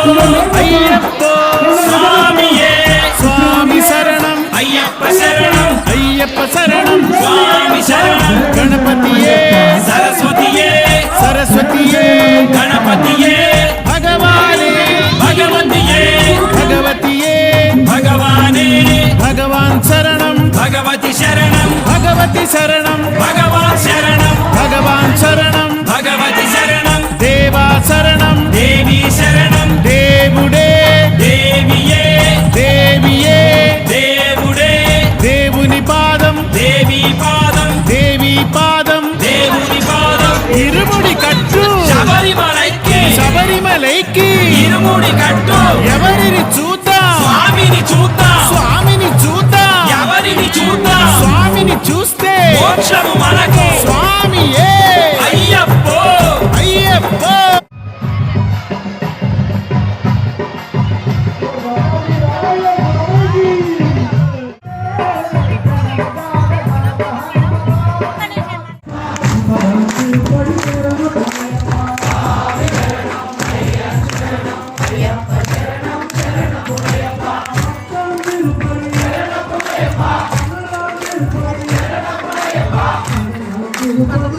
అయ్యప్పో స్వామియే స్వామి శరణం అయ్యప్ప శరణం అయ్యప్ప శరణం స్వామి శరణం గణపతియే సరస్వతియే సరస్వతియే గణపతియే భగవానే భగవతియే భగవతియే భగవానే భగవాన్ శరణం భగవతి శరణం భగవతి శరణం భగవాన్ శరణం భగవాన్ శరణం భగవతి శరణం దేవా శరణం దేవి శరణం దేవుడే దేవియే దేవియే దేవుడే దేవుని పాదం దేవి పాదం దేవి పాదం దేవుని పాదం ఇరుముడి కట్టు శబరిమలైకి శబరిమలైకి ఇరుముడి కట్టు ఎవరిని చూద్దాం స్వామిని చూద్దాం స్వామిని చూద్దాం ఎవరిని చూద్దాం స్వామిని చూస్తే మోక్షము మనకు స్వామియే అయ్యప్పో అయ్యప్పో Thank you.